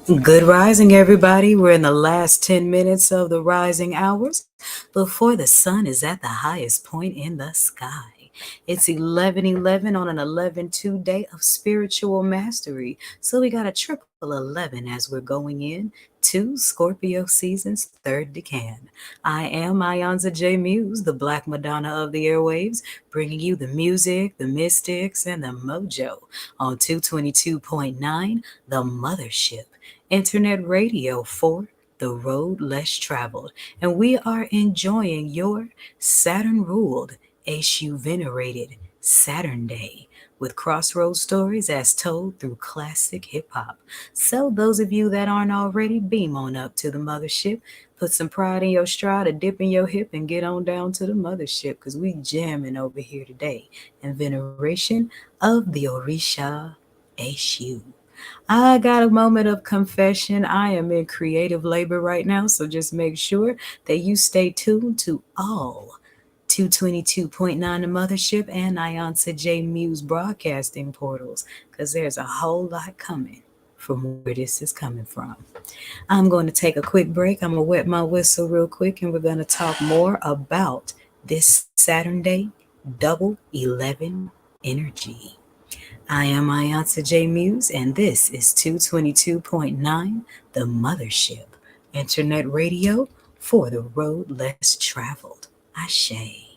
Good rising, everybody. We're in the last 10 minutes of the rising hours before the sun is at the highest point in the sky. It's 11:11 on an 11/2 day of spiritual mastery. So we got a triple 11 as we're going in to Scorpio season's third decan. I am Ionza J. Muse, the Black Madonna of the airwaves, bringing you the music, the mystics, and the mojo on 222.9, the Mothership internet radio for the road less traveled. And we are enjoying your Saturn ruled, ASU venerated Saturn Day with crossroads stories as told through classic hip hop. So, those of you that aren't already, beam on up to the mothership. Put some pride in your stride, a dip in your hip, and get on down to the mothership because we jamming over here today in veneration of the Orisha ASU. I got a moment of confession. I am in creative labor right now, so just make sure that you stay tuned to all 222.9 The Mothership and Ionsa J Muse broadcasting portals because there's a whole lot coming from where this is coming from. I'm going to take a quick break. I'm going to wet my whistle real quick and we're going to talk more about this Saturn Day double 11 energy. I am Ionsa J Muse, and this is 222.9, the Mothership, internet radio for the road less traveled. Ashe.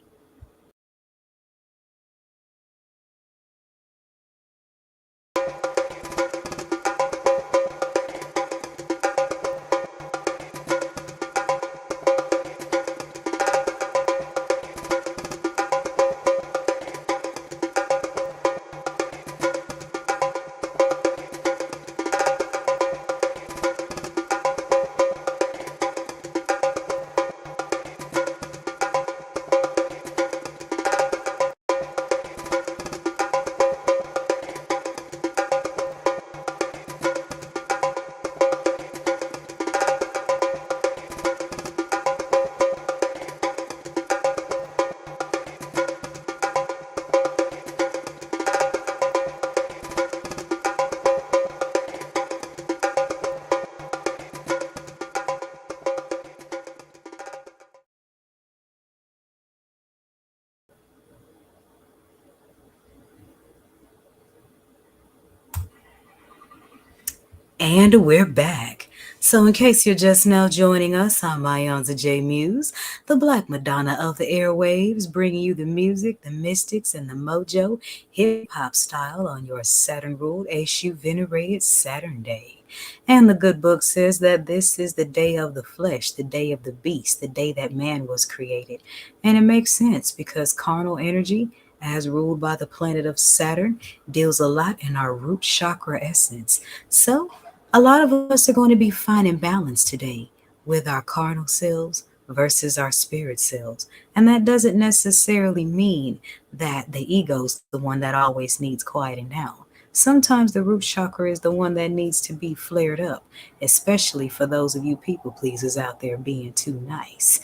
And we're back. So, in case you're just now joining us, I'm Ionza J. Muse, the Black Madonna of the airwaves, bringing you the music, the mystics, and the mojo hip hop style on your Saturn ruled, ASU venerated Saturn Day. And the good book says that this is the day of the flesh, the day of the beast, the day that man was created. And it makes sense because carnal energy, as ruled by the planet of Saturn, deals a lot in our root chakra essence. So, a lot of us are going to be finding balance today with our carnal selves versus our spirit selves. And that doesn't necessarily mean that the ego's the one that always needs quieting down. Sometimes the root chakra is the one that needs to be flared up, especially for those of you people pleasers out there being too nice.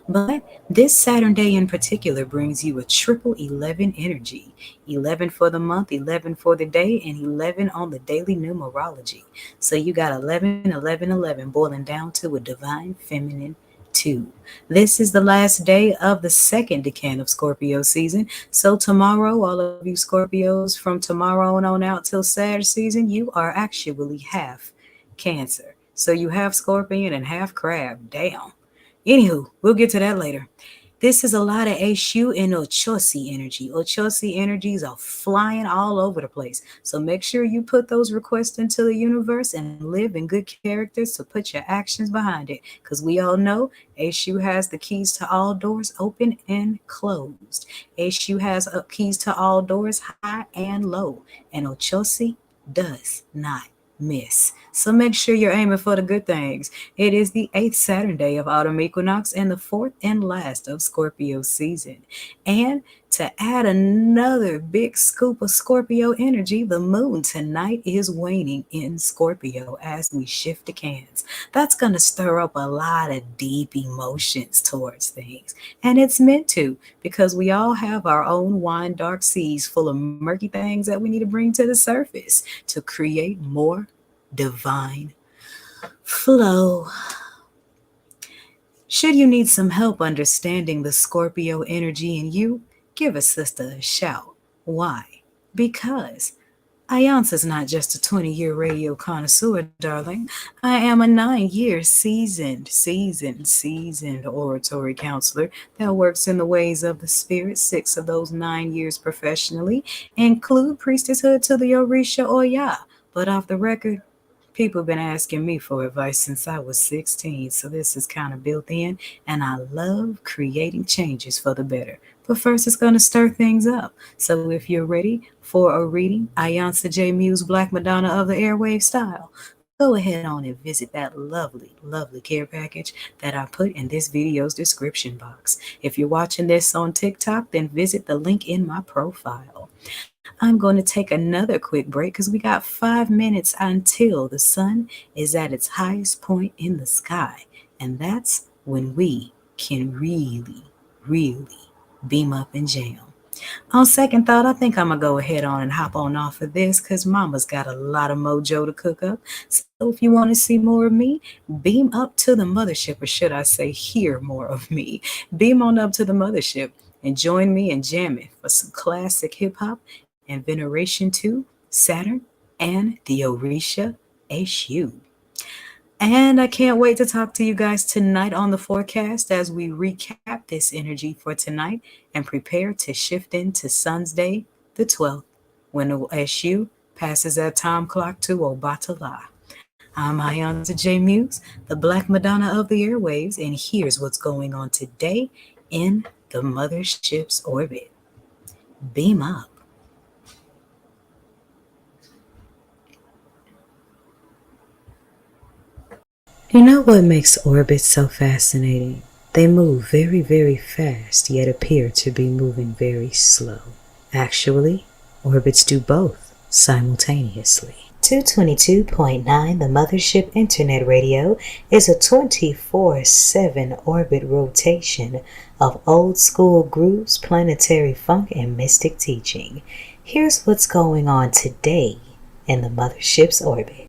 But this Saturn day in particular brings you a triple 11 energy, 11 for the month, 11 for the day, and 11 on the daily numerology. So you got 11, 11, 11 boiling down to a divine feminine 2. This is the last day of the second decan of Scorpio season. So tomorrow, all of you Scorpios, from tomorrow on out till Saturday season, you are actually half Cancer. So you half Scorpion and half Crab. Damn. Anywho, we'll get to that later. This is a lot of Eshu and Ochosi energy. Ochosi energies are flying all over the place. So make sure you put those requests into the universe and live in good characters to put your actions behind it. Because we all know Eshu has the keys to all doors open and closed. Eshu has keys to all doors high and low. And Ochosi does not miss. So make sure you're aiming for the good things. It is the 8th Saturn day of autumn equinox and the 4th and last of Scorpio season. And to add another big scoop of Scorpio energy, the moon tonight is waning in Scorpio as we shift the cans. That's going to stir up a lot of deep emotions towards things. And it's meant to because we all have our own wine dark seas full of murky things that we need to bring to the surface to create more divine Flow. Should you need some help understanding the Scorpio energy in you, give a sister a shout. Why? Because Ayansa's not just a 20-year radio connoisseur, darling. I am a 9-year seasoned oratory counselor that works in the ways of the spirit. 6 of those 9 years professionally include priestesshood to the Orisha Oya. But off the record, people have been asking me for advice since I was 16, so this is kind of built in, and I love creating changes for the better. But first, it's going to stir things up. So if you're ready for a reading, Ayansa J. Muse, Black Madonna of the Airwave style, go ahead on and visit that lovely care package that I put in this video's description box. If you're watching this on TikTok, then visit the link in my profile. I'm going to take another quick break because we got 5 minutes until the sun is at its highest point in the sky. And that's when we can really beam up and jam. On second thought, I think I'm going to go ahead on and hop on off of this because Mama's got a lot of mojo to cook up. So if you want to see more of me, beam up to the mothership, or should I say hear more of me, beam on up to the mothership and join me in jamming for some classic hip-hop and veneration to Saturn and the Orisha Eshu. And I can't wait to talk to you guys tonight on the forecast as we recap this energy for tonight and prepare to shift into Sun's Day, the 12th, when the SU passes that time clock to Obatala. I'm Ayansa J. Muse, the Black Madonna of the airwaves, and here's what's going on today in the Mothership's orbit. Beam up. You know what makes orbits so fascinating? They move very fast, yet appear to be moving very slow. Actually, orbits do both simultaneously. 222.9, the Mothership Internet Radio, is a 24/7 orbit rotation of old school grooves, planetary funk, and mystic teaching. Here's what's going on today in the Mothership's orbit.